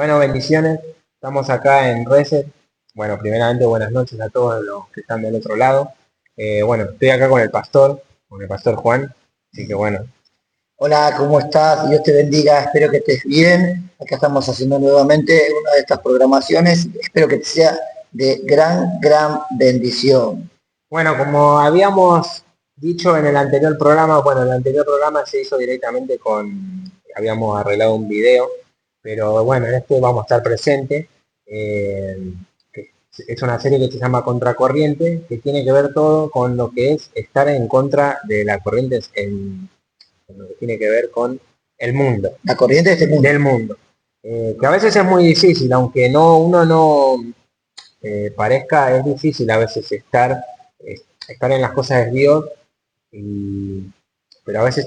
Bueno, bendiciones. Estamos acá en Reset. Bueno, primeramente buenas noches a todos los que están del otro lado. Bueno, estoy acá con el pastor Juan. Así que bueno, Hola, ¿cómo estás? Dios te bendiga, espero que estés bien. Acá estamos haciendo nuevamente una de estas programaciones. Espero que te sea de gran bendición. bueno, como habíamos dicho en el anterior programa, bueno, el anterior programa se hizo directamente habíamos arreglado un video, pero bueno, en este vamos a estar presentes. Que es una serie que se llama Contracorriente, que tiene que ver todo con lo que es estar en contra de la corriente en lo que tiene que ver con el mundo, La corriente de este mundo. del mundo. Que a veces es muy difícil, aunque uno no parezca, es difícil a veces estar en las cosas de Dios, y- pero a veces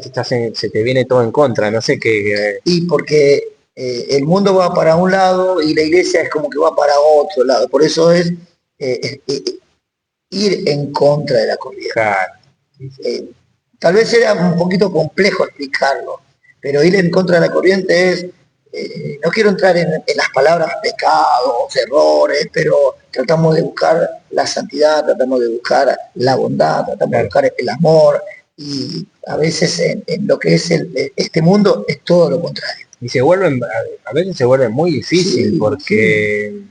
se te viene todo en contra, no sé qué. Y porque el mundo va para un lado y la iglesia es como que va para otro lado. Por eso es ir en contra de la corriente. Claro, sí, sí, Eh, Tal vez sea un poquito complejo explicarlo, pero ir en contra de la corriente es, no quiero entrar en las palabras pecados, errores, pero tratamos de buscar la santidad, tratamos de buscar la bondad, tratamos de claro. buscar el amor, y a veces en lo que es este mundo es todo lo contrario. Y a veces se vuelve muy difícil Sí, sí. porque,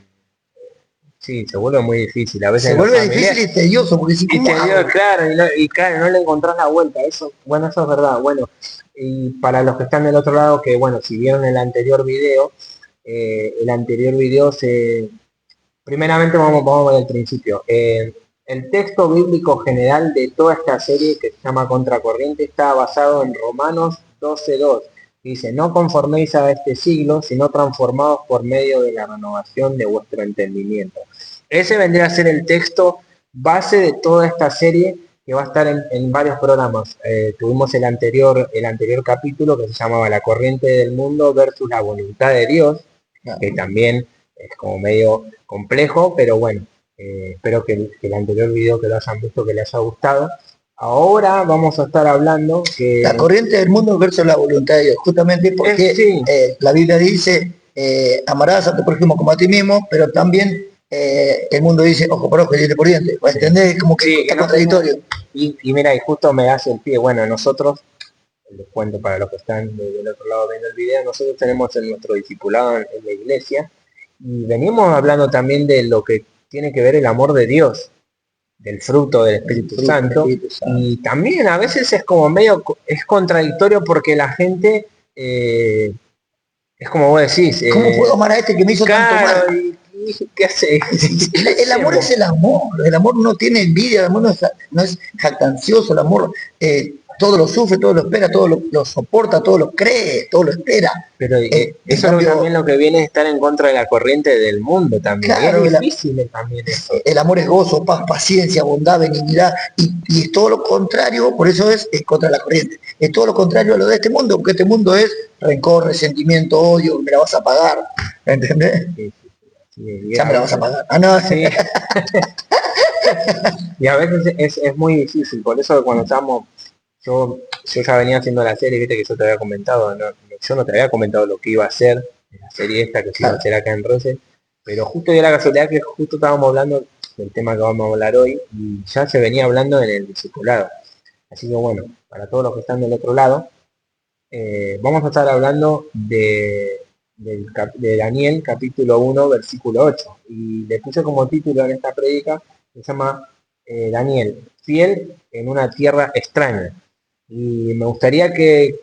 sí, se vuelve muy difícil, a veces Se en los vuelve difícil familiares. y tedioso, porque si, Y ¿cómo te digo, hago? claro, claro, no le encontrás la vuelta, eso, bueno, eso es verdad. Bueno, y para los que están del otro lado, que bueno, si vieron el anterior video primeramente vamos al principio. El texto bíblico general de toda esta serie que se llama Contracorriente está basado en Romanos 12:2. Dice, no conforméis a este siglo, sino transformados por medio de la renovación de vuestro entendimiento. Ese vendría a ser el texto base de toda esta serie que va a estar en varios programas. Tuvimos el anterior capítulo que se llamaba La corriente del mundo versus la voluntad de Dios, que también es como medio complejo, pero bueno, espero que el anterior video que lo hayan visto, que les haya gustado. Ahora vamos a estar hablando La que corriente del mundo versus la voluntad de Dios, justamente porque sí, la Biblia dice, amarás a tu prójimo como a ti mismo, pero también el mundo dice, ojo por ojo y diente por diente. ¿Me sí, entendés? Como que sí, que está no tenemos, contradictorio. y mira, y justo me hace el pie, bueno, nosotros, les cuento para los que están del otro lado viendo el video, nosotros tenemos en nuestro discipulado en la iglesia, y venimos hablando también de lo que tiene que ver el amor de Dios, del fruto del El Espíritu fruto del Santo, Espíritu Santo. y también a veces es como es contradictorio porque la gente, es como vos decís, ¿Cómo puedo amar a este que me hizo tanto mal? caro, y ¿qué hace? ¿Qué El amor hacemos? es el amor no tiene envidia, el amor no es jactancioso, el amor todo lo sufre, todo lo espera, todo lo soporta, todo lo cree, todo lo espera. Pero En eso es también cambio, lo que viene es estar en contra de la corriente del mundo también, y es claro, difícil también eso. el amor es gozo, paz, paciencia, bondad, benignidad, y es todo lo contrario, por eso es contra la corriente. Es todo lo contrario a lo de este mundo, porque este mundo es rencor, resentimiento, odio, me la vas a pagar, ¿entendés? Sí, sí, sí, sí, y Ya a me la vas a veces, pagar. Ah, no. sí, y a veces es muy difícil, por eso cuando estamos, yo ya venía haciendo la serie, viste que yo te había comentado, yo no te había comentado lo que iba a hacer, la serie esta que se iba a Claro, hacer acá en Rose, pero justo dio la casualidad que justo estábamos hablando del tema que vamos a hablar hoy, y ya se venía hablando en el discipulado. Así que bueno, para todos los que están del otro lado, vamos a estar hablando de Daniel capítulo 1 versículo 8. Y le puse como título en esta prédica, se llama Daniel, fiel en una tierra extraña. Y me gustaría que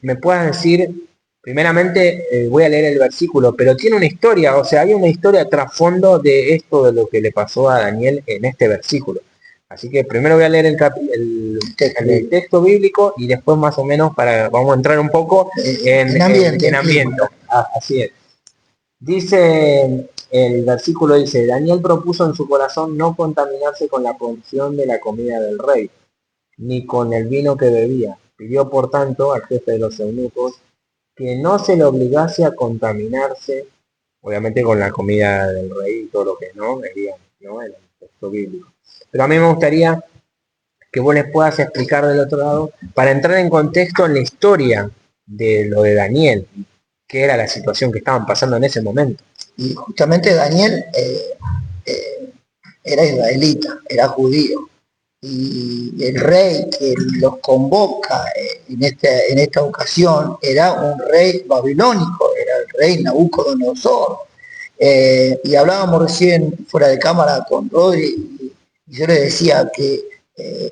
me puedas decir, primeramente voy a leer el versículo, pero tiene una historia, o sea, hay una historia trasfondo de esto, de lo que le pasó a Daniel en este versículo. Así que primero voy a leer texto el bíblico. texto bíblico y después más o menos vamos a entrar un poco En ambiente, en en clima. ambiente. Así es. Dice, el versículo dice, Daniel propuso en su corazón no contaminarse con la porción de la comida del rey, ni con el vino que bebía. Pidió, por tanto, al jefe de los eunucos que no se le obligase a contaminarse, obviamente con la comida del rey y todo lo que no bebían, ¿no? En el texto bíblico. Pero a mí me gustaría que vos les puedas explicar del otro lado, para entrar en contexto en la historia de lo de Daniel, qué era la situación que estaban pasando en ese momento. Y justamente Daniel eh, era israelita, era judío. Y el rey que los convoca en esta ocasión era un rey babilónico, era el rey Nabucodonosor. Y hablábamos recién fuera de cámara con Rodri, y yo le decía que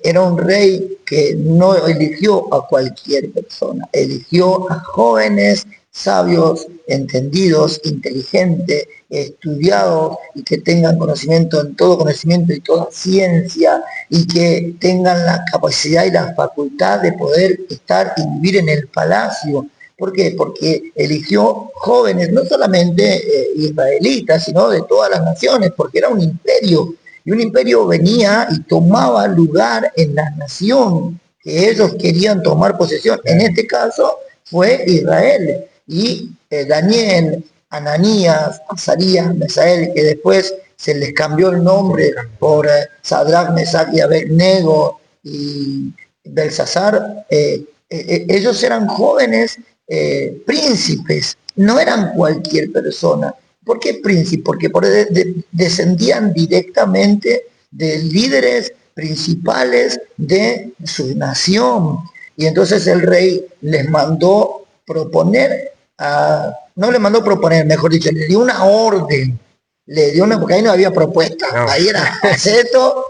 era un rey que no eligió a cualquier persona, eligió a jóvenes, sabios, entendidos, inteligentes, estudiados y que tengan conocimiento en todo conocimiento y toda ciencia y que tengan la capacidad y la facultad de poder estar y vivir en el palacio. ¿Por qué? Porque eligió jóvenes, no solamente israelitas, sino de todas las naciones, porque era un imperio. Y un imperio venía y tomaba lugar en la nación que ellos querían tomar posesión. En este caso fue Israel. Y Daniel, Ananías, Azarías, Mesael, que después se les cambió el nombre por Sadrach, Mesach y Abednego y Belsasar, ellos eran jóvenes príncipes, no eran cualquier persona. ¿Por qué príncipe? Porque descendían directamente de líderes principales de su nación. Y entonces el rey les mandó proponer, no le mandó proponer, mejor dicho, le dio una orden, le dio una, porque ahí no había propuesta, no. Ahí era aceto,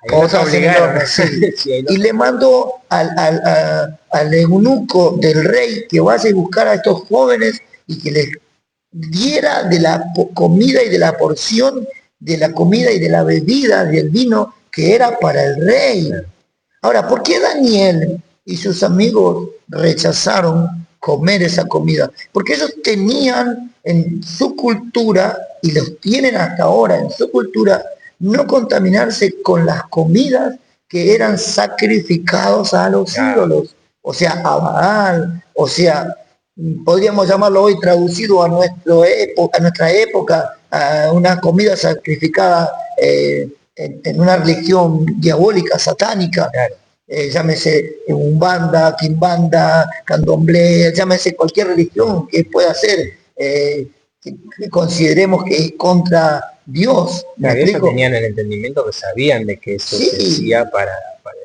cosas en el orden, sí. Sí, y le mandó al eunuco del rey que vaya a buscar a estos jóvenes y que les diera de la comida y de la porción de la comida y de la bebida del vino que era para el rey. Ahora, ¿por qué Daniel y sus amigos rechazaron comer esa comida? Porque ellos tenían en su cultura, y los tienen hasta ahora en su cultura, no contaminarse con las comidas que eran sacrificados a los ídolos, o sea, a Baal, o sea, podríamos llamarlo hoy traducido a nuestra época, a una comida sacrificada en una religión diabólica, satánica. Claro. Llámese Umbanda, Quimbanda, Candomblé, llámese cualquier religión que pueda ser, que consideremos que es contra Dios. Claro, ellos tenían el entendimiento que sabían de que eso se hacía para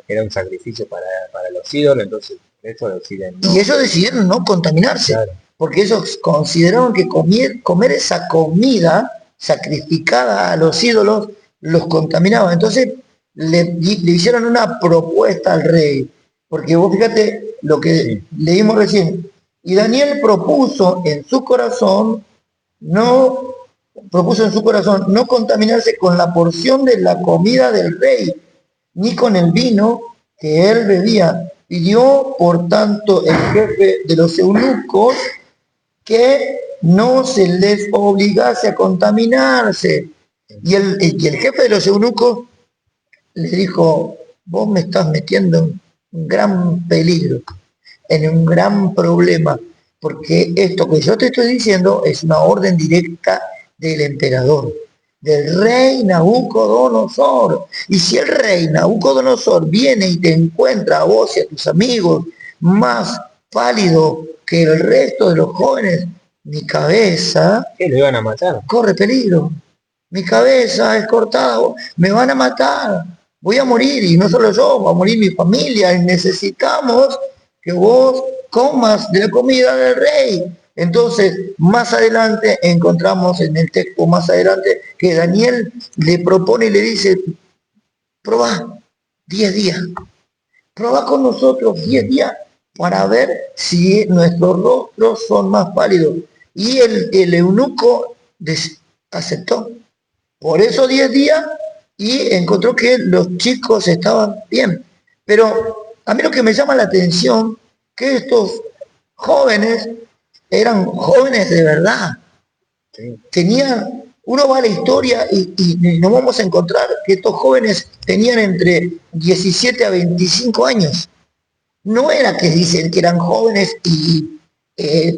que era un sacrificio para los ídolos, entonces eso deciden. No. Y ellos decidieron no contaminarse, claro, porque ellos consideraron que comer esa comida sacrificada a los ídolos los contaminaba. Entonces le hicieron una propuesta al rey, porque vos fíjate lo que leímos recién. Y Daniel propuso en su corazón no contaminarse con la porción de la comida del rey, ni con el vino que él bebía. Pidió, por tanto, el jefe de los eunucos que no se les obligase a contaminarse. Y el jefe de los eunucos le dijo: vos me estás metiendo en un gran peligro, en un gran problema, porque esto que yo te estoy diciendo es una orden directa del emperador, del rey Nabucodonosor. Y si el rey Nabucodonosor viene y te encuentra a vos y a tus amigos más pálido que el resto de los jóvenes, mi cabeza, ¿qué lo iban a matar? Corre peligro. Mi cabeza es cortada, me van a matar, voy a morir, y no solo yo, va a morir mi familia, y necesitamos que vos comas de la comida del rey. Entonces, más adelante encontramos en el texto más adelante que Daniel le propone y le dice: probá 10 días, probá con nosotros 10 días para ver si nuestros rostros son más pálidos. Y el eunuco aceptó por esos 10 días y encontró que los chicos estaban bien. Pero a mí lo que me llama la atención, que estos jóvenes eran jóvenes de verdad. Sí. Uno va a la historia y nos vamos a encontrar que estos jóvenes tenían entre 17 a 25 años. No era que dicen que eran jóvenes y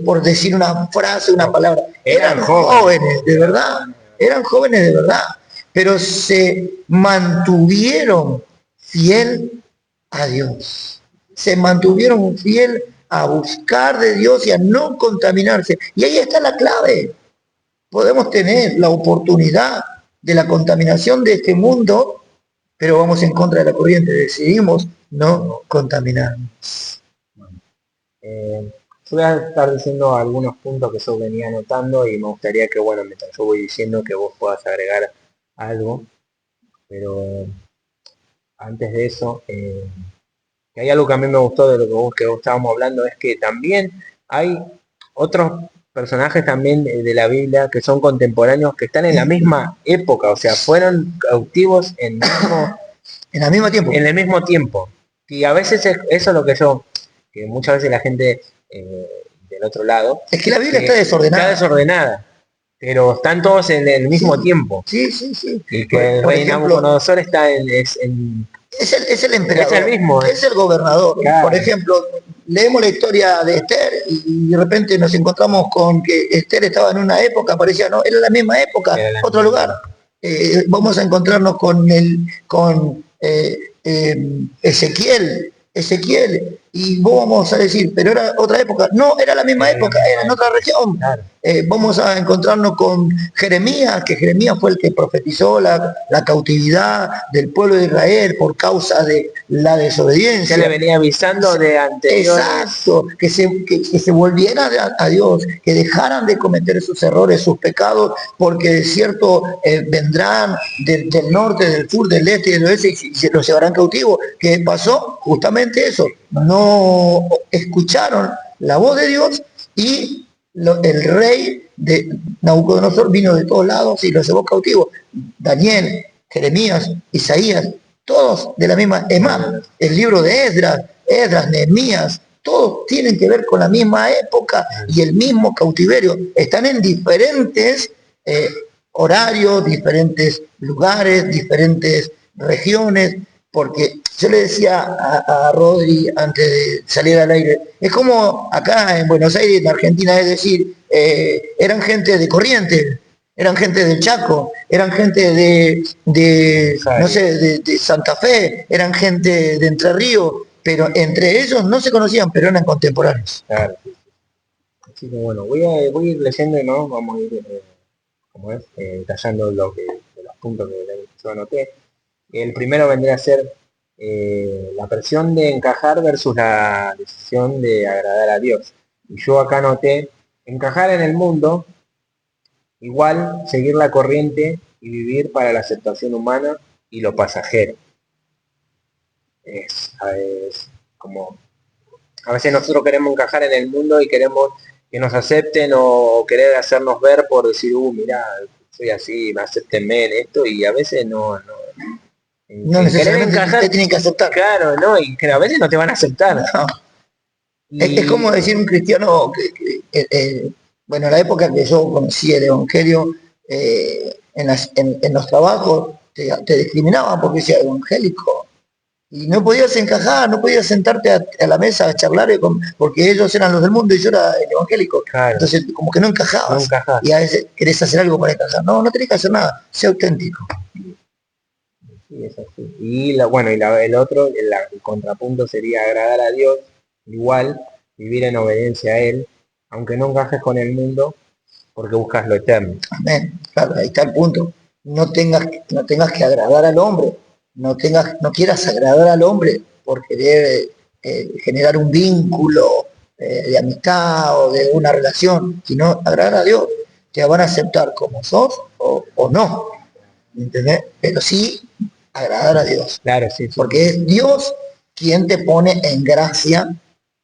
por decir una frase, una palabra, eran jóvenes de verdad, eran jóvenes de verdad, pero se mantuvieron fiel a Dios, se mantuvieron fiel a buscar de Dios y a no contaminarse. Y ahí está la clave. Podemos tener la oportunidad de la contaminación de este mundo, pero vamos en contra de la corriente. Decidimos no contaminar. Yo voy a estar diciendo algunos puntos que yo venía anotando y me gustaría que, bueno, mientras yo voy diciendo que vos puedas agregar algo, pero antes de eso, que hay algo que a mí me gustó de lo que vos estábamos hablando, es que también hay otros personajes también de la Biblia que son contemporáneos, que están en la misma época, o sea, fueron cautivos En el mismo tiempo. en el mismo tiempo. Y a veces eso es lo que que muchas veces la gente del otro lado, Es que la Biblia está está desordenada. desordenada, pero están todos en el mismo tiempo. Sí, sí, sí. Y que el rey Nabucodonosor está es el emperador, es el mismo. es el gobernador. Claro. Por ejemplo, leemos la historia de Esther y de repente nos encontramos con que Esther estaba en una época, parecía, no, era la misma época, otro lugar. Vamos a encontrarnos con Ezequiel, y vos vamos a decir, pero era otra época. No, era la misma época, era en otra región. Claro. Vamos a encontrarnos con Jeremías, que Jeremías fue el que profetizó la cautividad del pueblo de Israel por causa de la desobediencia. Ya le venía avisando de anteriores. Exacto, que se volvieran a Dios, que dejaran de cometer sus errores, sus pecados, porque de cierto vendrán del norte, del sur, del este y del oeste y se los llevarán cautivos. ¿Qué pasó? Justamente eso. No escucharon la voz de Dios y el rey de Nabucodonosor vino de todos lados y los llevó cautivos. Daniel, Jeremías, Isaías, todos de la misma. Es más, el libro de Esdras, Nehemías, todos tienen que ver con la misma época y el mismo cautiverio. Están en diferentes horarios, diferentes lugares, diferentes regiones, porque yo le decía a Rodri antes de salir al aire, es como acá en Buenos Aires, en Argentina, es decir, eran gente de Corrientes, eran gente del Chaco, eran gente no sé, de Santa Fe, eran gente de Entre Ríos, pero entre ellos no se conocían, pero eran contemporáneos. Claro. Así que bueno, voy a ir leyendo y no vamos a ir detallando los puntos que yo anoté. El primero vendría a ser la presión de encajar versus la decisión de agradar a Dios. Y yo acá anoté encajar en el mundo, igual seguir la corriente y vivir para la aceptación humana y lo pasajero. Es como a veces nosotros queremos encajar en el mundo y queremos que nos acepten o querer hacernos ver por decir, mirá, soy así, acéptenme en esto, y a veces no necesariamente te tienen que aceptar. Claro, no, y que a veces no te van a aceptar. No. Es como decir un cristiano bueno, en la época que yo conocí el Evangelio, en los trabajos te discriminaban porque decía evangélico. Y no podías encajar, no podías sentarte a la mesa a charlar porque ellos eran los del mundo y yo era el evangélico. Claro. Entonces, como que no encajabas. Y a veces querés hacer algo para encajar. No, no tenés que hacer nada, sé auténtico. Sí, es así. Y el otro, el contrapunto sería agradar a Dios, igual, vivir en obediencia a Él, aunque no encajes con el mundo, porque buscas lo eterno. Amén. Claro, ahí está el punto. No tengas que agradar al hombre. No quieras agradar al hombre por querer generar un vínculo de amistad o de una relación, sino agradar a Dios. Te van a aceptar como sos o no. ¿Entendés? Pero sí agradar a Dios. Claro, sí. Porque es Dios quien te pone en gracia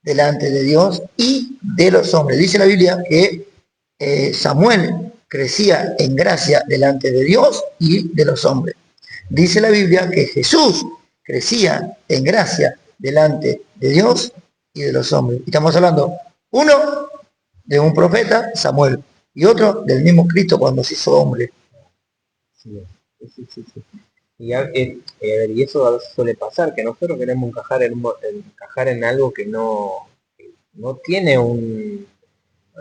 delante de Dios y de los hombres. Dice la Biblia que Samuel crecía en gracia delante de Dios y de los hombres. Dice la Biblia que Jesús crecía en gracia delante de Dios y de los hombres. Y estamos hablando, uno de un profeta, Samuel, y otro del mismo Cristo cuando se hizo hombre. Sí. Y eso a veces suele pasar, que nosotros queremos encajar en algo que no tiene un...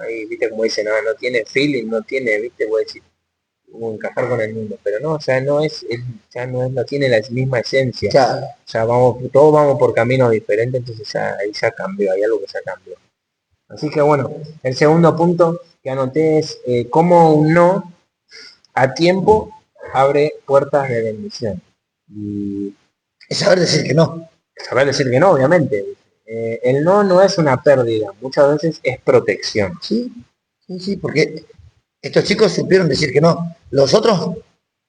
Ahí, viste como dicen, no tiene feeling, no tiene, viste, voy a decir, encajar con el mundo, pero no, ya no es, no tiene la misma esencia, Ya, ya todos vamos por caminos diferentes, entonces ya, ahí ya cambió, hay algo que ya cambió. Así que bueno, el segundo punto que anoté es cómo un no a tiempo abre puertas de bendición. Y es saber decir que no. saber decir que no, obviamente. El no no es una pérdida, muchas veces es protección. Sí, sí, sí, porque estos chicos supieron decir que no. Los otros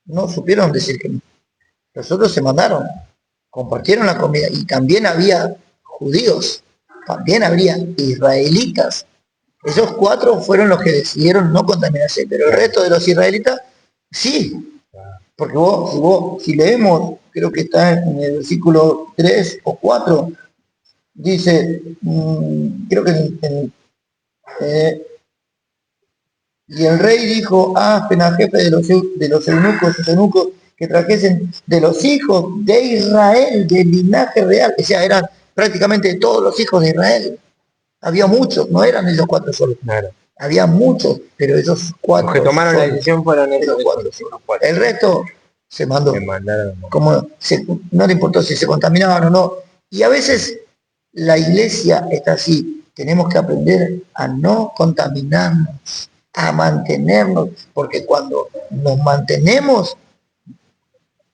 no supieron decir que no. Los otros se mandaron, compartieron la comida y también había judíos, también había israelitas. Esos 4 fueron los que decidieron no contaminarse, pero el resto de los israelitas sí, porque si leemos, creo que está en el versículo 3 o 4, dice, creo que eh, y el rey dijo a Aspen, jefe de los eunucos que trajesen de los hijos de Israel, del linaje real, o sea, eran prácticamente todos los hijos de Israel. Había muchos, no eran ellos 4 solos. Claro. Había muchos, pero esos 4 Los que tomaron solos, la decisión fueron esos cuatro. cuatro. El resto se mandó. Se mandaron. Como no le importó si se contaminaban o no. Y a veces la iglesia está así. Tenemos que aprender a no contaminarnos, a mantenernos, porque cuando nos mantenemos,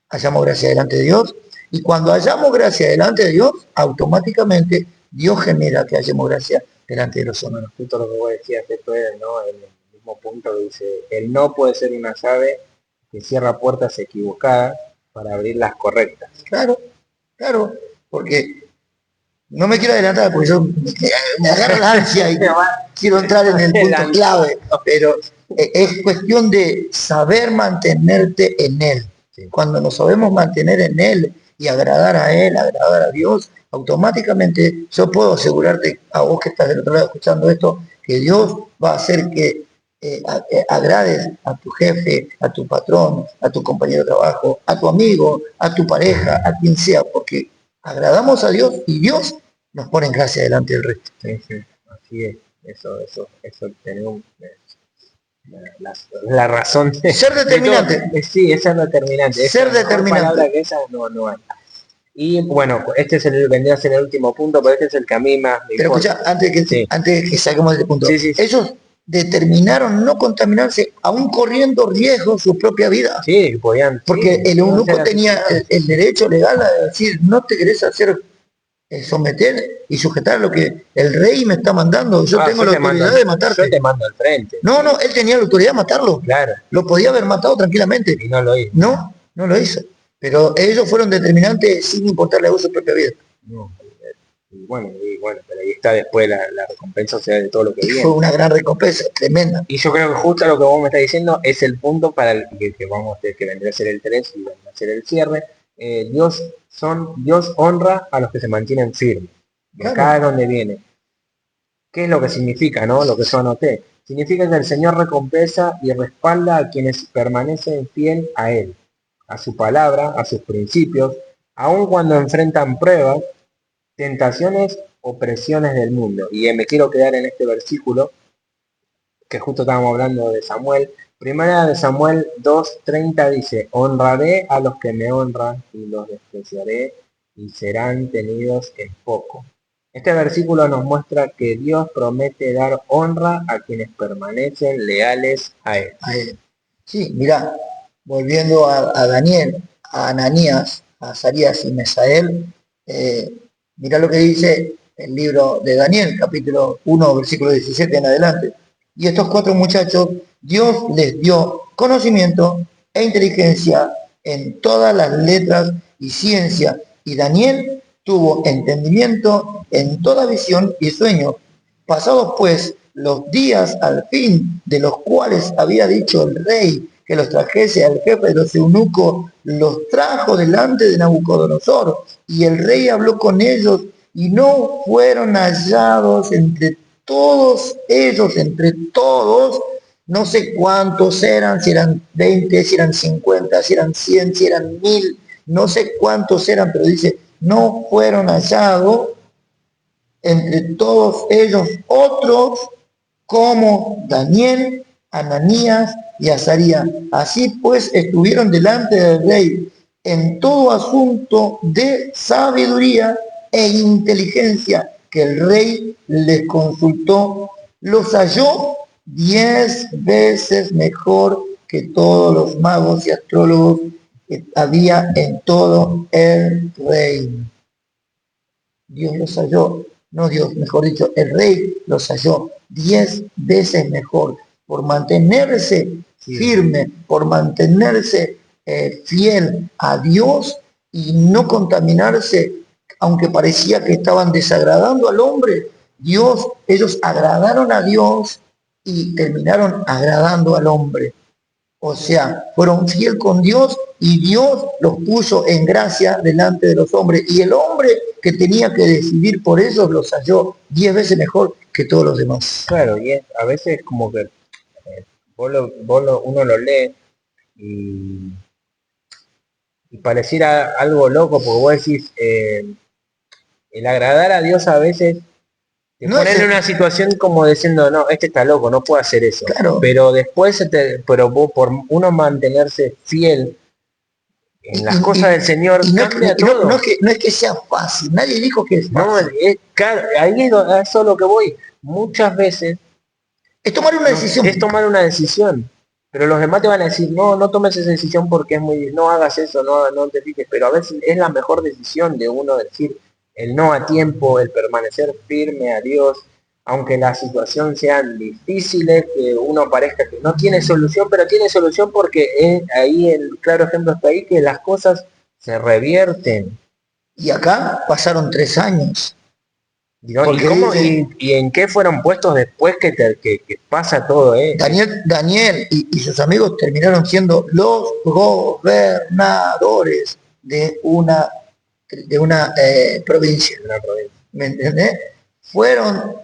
hallamos gracia delante de Dios, y cuando hallamos gracia delante de Dios, automáticamente Dios genera que hallemos gracia delante de los hombres. Bueno, justo lo que vos decías, esto es, ¿no? El mismo punto que dice, el no puede ser una llave que cierra puertas equivocadas para abrir las correctas. Claro, claro, porque no me quiero adelantar porque yo me agarro la ansia y quiero entrar en el punto clave, pero es cuestión de saber mantenerte en Él. Cuando nos sabemos mantener en Él y agradar a Él, agradar a Dios, automáticamente yo puedo asegurarte a vos que estás del otro lado escuchando esto, que Dios va a hacer que agrades a tu jefe, a tu patrón, a tu compañero de trabajo, a tu amigo, a tu pareja, a quien sea, porque agradamos a Dios y Dios nos pone en gracia delante del resto. Sí, sí, así es. Eso tenemos la razón de ser determinante. De sí, es ser determinante. Ser determinante. Palabra que esa no hay. Y bueno, este es vendría a ser el último punto, pero este es el que a mí más me Pero importa. escucha, antes de que saquemos este punto, sí. ellos determinaron no contaminarse, aún corriendo riesgo su propia vida. Sí, podían. Porque el eunuco tenía el derecho legal a decir, no te querés hacer someter y sujetar lo que el rey me está mandando. Yo tengo la autoridad de matarte. Yo te mando al frente. No, él tenía la autoridad de matarlo. Claro. Lo podía haber matado tranquilamente. Y no lo hizo. No lo hizo. Pero ellos fueron determinantes sin importarle a su propia vida. No. Y bueno, pero ahí está después la recompensa, o sea, de todo lo que viene. Fue una gran recompensa, tremenda. Y yo creo que justo lo que vos me estás diciendo es el punto para el que vamos, que vendría a ser el 3 y vendría a ser el cierre. Dios honra a los que se mantienen firmes. Claro. Acá es donde viene. ¿Qué es lo que significa, no? Lo que yo anoté. Significa que el Señor recompensa y respalda a quienes permanecen fiel a Él, a su palabra, a sus principios, aun cuando enfrentan pruebas, tentaciones o presiones del mundo. Y me quiero quedar en este versículo, que justo estábamos hablando de Samuel. Primera de Samuel 2:30 dice, honraré a los que me honran y los despreciaré y serán tenidos en poco. Este versículo nos muestra que Dios promete dar honra a quienes permanecen leales a Él. Sí, mirá, volviendo a Daniel, a Ananías, a Azarías y Mesael, mirá lo que dice el libro de Daniel, capítulo 1, versículo 17 en adelante. Y estos 4 muchachos, Dios les dio conocimiento e inteligencia en todas las letras y ciencia. Y Daniel tuvo entendimiento en toda visión y sueño. Pasados pues los días al fin de los cuales había dicho el rey que los trajese al jefe de los eunucos, los trajo delante de Nabucodonosor. Y el rey habló con ellos y no fueron hallados entre todos ellos, no sé cuántos eran, si eran 20, si eran 50, si eran 100, si eran 1000, no sé cuántos eran, pero dice, no fueron hallados entre todos ellos otros como Daniel, Ananías y Azarías. Así pues estuvieron delante del rey en todo asunto de sabiduría e inteligencia que el rey les consultó. Los halló 10 veces mejor que todos los magos y astrólogos que había en todo el reino. Dios los halló, no Dios, mejor dicho, el rey los halló 10 veces mejor por mantenerse firme, por mantenerse fiel a Dios y no contaminarse, aunque parecía que estaban desagradando al hombre. Ellos agradaron a Dios y terminaron agradando al hombre. O sea, fueron fiel con Dios y Dios los puso en gracia delante de los hombres. Y el hombre que tenía que decidir por ellos los halló 10 veces mejor que todos los demás. Claro, y a veces como que uno lo lee y, y pareciera algo loco, porque vos decís, el agradar a Dios a veces te No ponen es en una situación como diciendo, no, este está loco, no puede hacer eso. Claro. Pero después, pero vos, por uno mantenerse fiel en las cosas del Señor, cambia todo. No es que sea fácil, nadie dijo que es No, fácil. claro, ahí es a eso es lo que voy. Muchas veces Es tomar una decisión. es tomar una decisión. Pero los demás te van a decir, no, no tomes esa decisión porque es muy, no hagas eso, no te fijes. Pero a veces es la mejor decisión de uno decir el no a tiempo, el permanecer firme a Dios, aunque la situación sean difíciles, que uno parezca que no tiene solución, pero tiene solución porque ahí el claro ejemplo está ahí, que las cosas se revierten. Y acá pasaron 3 años. ¿No? ¿Y en qué fueron puestos después que pasa todo eso? Daniel y sus amigos terminaron siendo los gobernadores de una provincia. ¿Me entendés?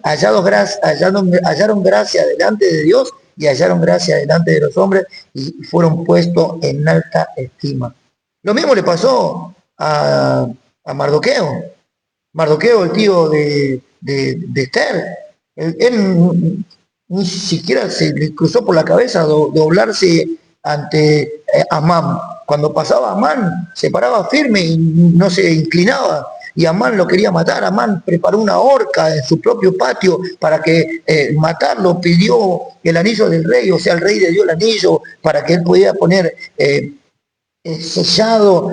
Hallaron gracia delante de Dios y hallaron gracia delante de los hombres y fueron puestos en alta estima. Lo mismo le pasó a Mardoqueo. Mardoqueo, el tío de Esther, él ni siquiera se le cruzó por la cabeza doblarse ante Amán. Cuando pasaba Amán, se paraba firme y no se inclinaba. Y Amán lo quería matar. Amán preparó una horca en su propio patio para que matarlo. Pidió el anillo del rey, o sea, el rey le dio el anillo para que él pudiera poner sellado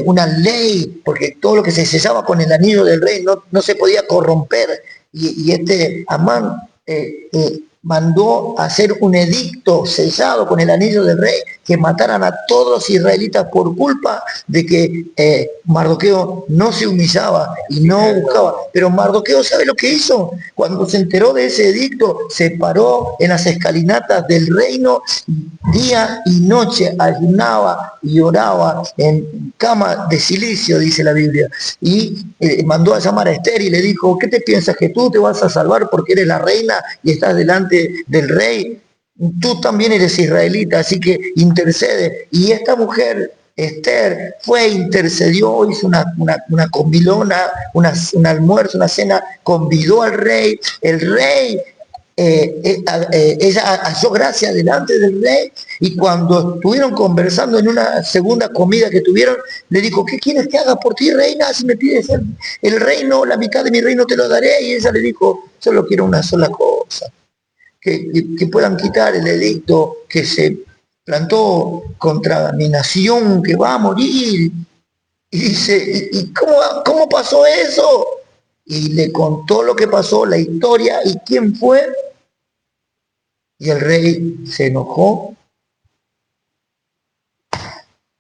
una ley, porque todo lo que se sellaba con el anillo del rey no se podía corromper. Y este Amán mandó hacer un edicto sellado con el anillo del rey, que mataran a todos los israelitas por culpa de que Mardoqueo no se humillaba y no buscaba. Pero Mardoqueo, ¿sabe lo que hizo? Cuando se enteró de ese edicto, se paró en las escalinatas del reino, día y noche ayunaba y oraba en cama de silicio, dice la Biblia, y mandó a llamar a Esther y le dijo, ¿qué te piensas, que tú te vas a salvar porque eres la reina y estás delante del rey? Tú también eres israelita, así que intercede. Y esta mujer, Esther, intercedió, hizo una comilona, un almuerzo, una cena, convidó al rey. El rey, ella halló gracia delante del rey, y cuando estuvieron conversando en una segunda comida que tuvieron, le dijo, ¿qué quieres que haga por ti, reina? Si me pides el reino, la mitad de mi reino te lo daré. Y ella le dijo, solo quiero una sola cosa. Que puedan quitar el edicto que se plantó contra mi nación, que va a morir. Y dice, ¿y cómo pasó eso? Y le contó lo que pasó, la historia, y quién fue. Y el rey se enojó.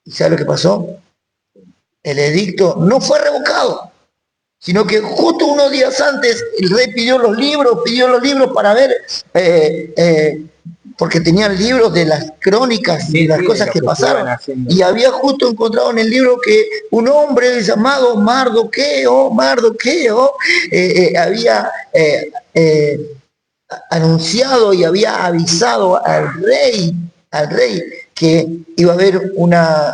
¿Y sabe lo que pasó? El edicto no fue revocado, sino que justo unos días antes el rey pidió los libros para ver, porque tenían libros de las crónicas y de las cosas que pasaron, y había justo encontrado en el libro que un hombre llamado Mardoqueo había anunciado y había avisado al rey que iba a haber una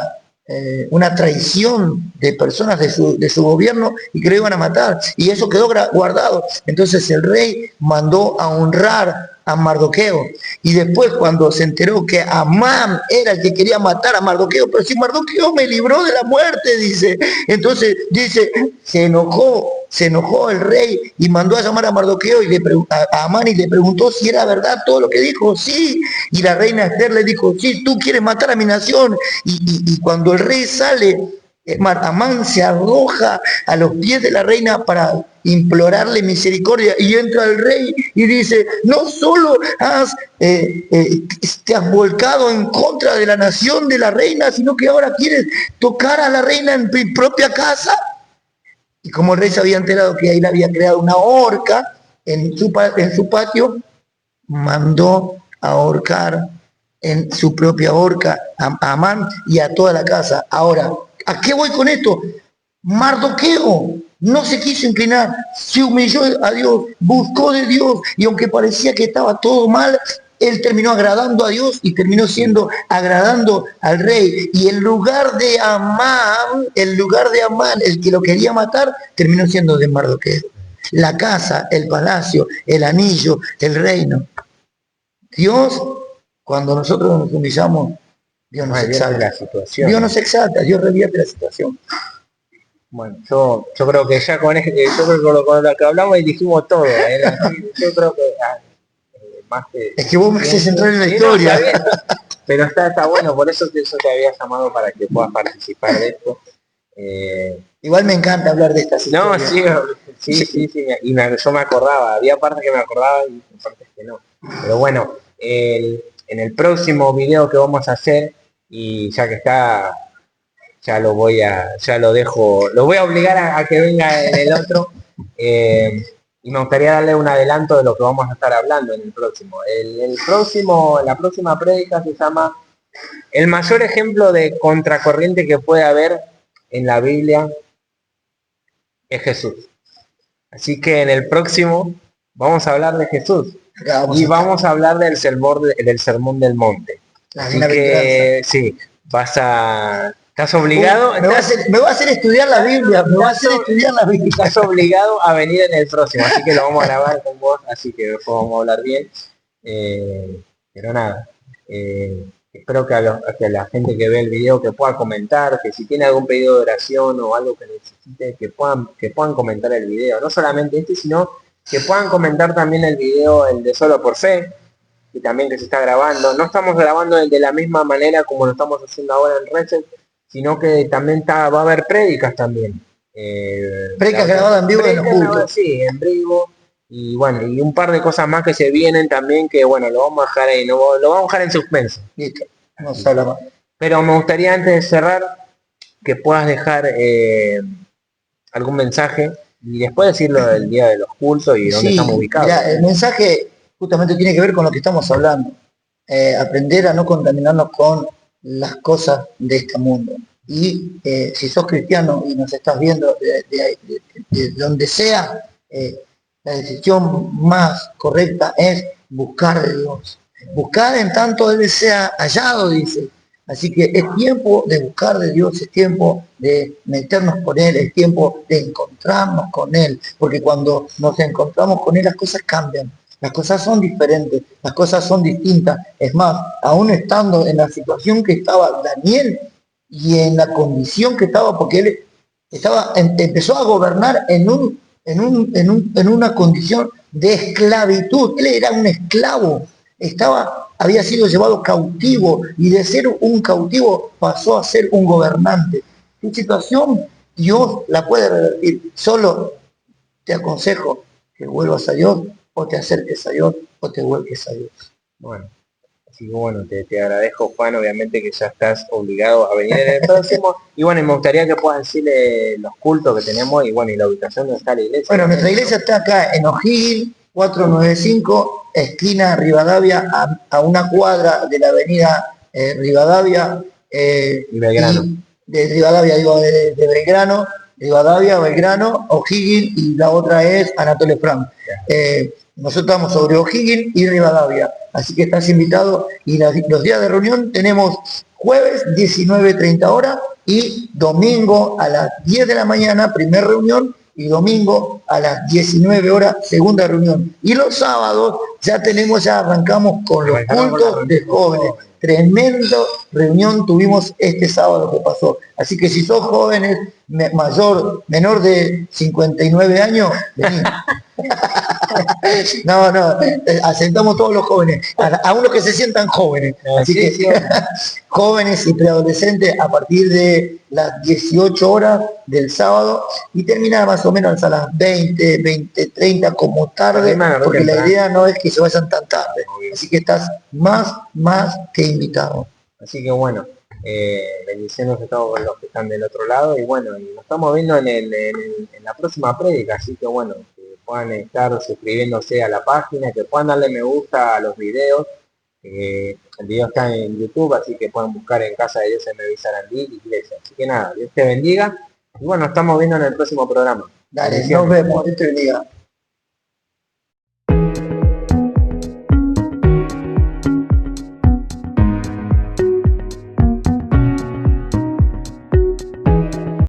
traición de personas de su gobierno y que lo iban a matar, y eso quedó guardado. Entonces el rey mandó a honrar a Mardoqueo. Y después cuando se enteró que Amán era el que quería matar a Mardoqueo, pero si Mardoqueo me libró de la muerte, dice. Entonces dice, se enojó el rey y mandó a llamar a Mardoqueo y a Amán y le preguntó si era verdad todo lo que dijo. Sí. Y la reina Esther le dijo, sí, tú quieres matar a mi nación. Y cuando el rey sale, Amán se arroja a los pies de la reina para implorarle misericordia y entra el rey y dice, no solo te has volcado en contra de la nación de la reina, sino que ahora quieres tocar a la reina en tu propia casa. Y como el rey se había enterado que ahí le había creado una horca en su patio, mandó a ahorcar en su propia horca a Amán y a toda la casa. Ahora, ¿a qué voy con esto? Mardoqueo no se quiso inclinar, se humilló a Dios, buscó de Dios, y aunque parecía que estaba todo mal, él terminó agradando a Dios y terminó agradando al rey. Y en lugar de Amán, el que lo quería matar, terminó siendo de Mardoqueo. La casa, el palacio, el anillo, el reino. Dios, cuando nosotros nos humillamos, Dios nos exalta. Dios nos exalta, Dios revierte la situación. Bueno, yo creo que ya con lo que hablamos y dijimos todo. Yo creo que más que... Es que vos me haces entrar en la historia. No, pero está bueno, por eso te había llamado para que puedas participar de esto. Igual me encanta hablar de estas historias. No, sí, y yo me acordaba, había partes que me acordaba y partes que no. Pero bueno, en el próximo video que vamos a hacer, y ya que está, ya lo voy a obligar a que venga en el otro, y me gustaría darle un adelanto de lo que vamos a estar hablando en el próximo. La próxima prédica se llama el mayor ejemplo de contracorriente que puede haber en la Biblia es Jesús. Así que en el próximo vamos a hablar de Jesús y vamos a hablar del sermón del monte. Así que sí, estás obligado. Me va a hacer estudiar la Biblia, Estás obligado a venir en el próximo, así que lo vamos a grabar con vos, así que después vamos a hablar bien. Pero nada, espero que a la gente que ve el video que pueda comentar, que si tiene algún pedido de oración o algo que necesite, que puedan comentar el video. No solamente sino que puedan comentar también el video, el de Solo por Fe, y también que se está grabando. No estamos grabando de la misma manera como lo estamos haciendo ahora en Reset, sino que también va a haber prédicas también. Prédicas grabadas en vivo en los cultos. Sí, en vivo. Y bueno, y un par de cosas más que se vienen también, que bueno, lo vamos a dejar ahí, lo vamos a dejar en suspenso. Listo, no se habla más. Pero me gustaría antes de cerrar que puedas dejar algún mensaje y después decirlo del día de los cultos y dónde estamos ubicados. Mira, el mensaje justamente tiene que ver con lo que estamos hablando. Aprender a no contaminarnos con las cosas de este mundo. Y si sos cristiano y nos estás viendo de donde sea, la decisión más correcta es buscar a Dios. Buscar en tanto Él sea hallado, dice. Así que es tiempo de buscar de Dios, es tiempo de meternos con Él, es tiempo de encontrarnos con Él. Porque cuando nos encontramos con Él, las cosas cambian. Las cosas son diferentes, las cosas son distintas. Es más, aún estando en la situación que estaba Daniel y en la condición que estaba, porque él empezó a gobernar en una condición de esclavitud. Él era un esclavo, había sido llevado cautivo y de ser un cautivo pasó a ser un gobernante. Tu situación Dios la puede revertir. Solo te aconsejo que vuelvas a Dios, o te acerques a Dios, o te vuelques a Dios. Bueno, así que bueno, te agradezco, Juan, obviamente que ya estás obligado a venir en el próximo. Y bueno, y me gustaría que puedas decirle los cultos que tenemos y bueno, y la ubicación donde está la iglesia. Bueno, nuestra iglesia está acá en O'Higgins, 495, esquina Rivadavia, a una cuadra de la avenida Rivadavia. Y Belgrano. De Rivadavia, digo, de Belgrano. Rivadavia, Belgrano, O'Higgins, y la otra es Anatole France. Nosotros estamos sobre O'Higgins y Rivadavia, así que estás invitado. Y los días de reunión tenemos jueves 19:30 horas y domingo a las 10 de la mañana, primer reunión, y domingo a las 19 horas, segunda reunión. Y los sábados ya arrancamos con los cultos de jóvenes. Tremendo reunión tuvimos este sábado que pasó. Así que si sos jóvenes, menor de 59 años, vení. No, aceptamos todos los jóvenes, a unos que se sientan jóvenes. Así que jóvenes y preadolescentes a partir de las 18 horas del sábado y terminar más o menos a las 20:30 como tarde, porque la idea no es que se vayan tan tarde. Así que estás más que invitado. Así que bueno, bendiciones a todos los que están del otro lado y bueno, y nos estamos viendo en la próxima prédica, así que bueno, que puedan estar suscribiéndose a la página, que puedan darle me gusta a los videos. El video está en YouTube, así que pueden buscar en Casa de Dios en Sarandí, Iglesia. Así que nada, Dios te bendiga y bueno, nos estamos viendo en el próximo programa. Dale, nos vemos, Dios te bendiga.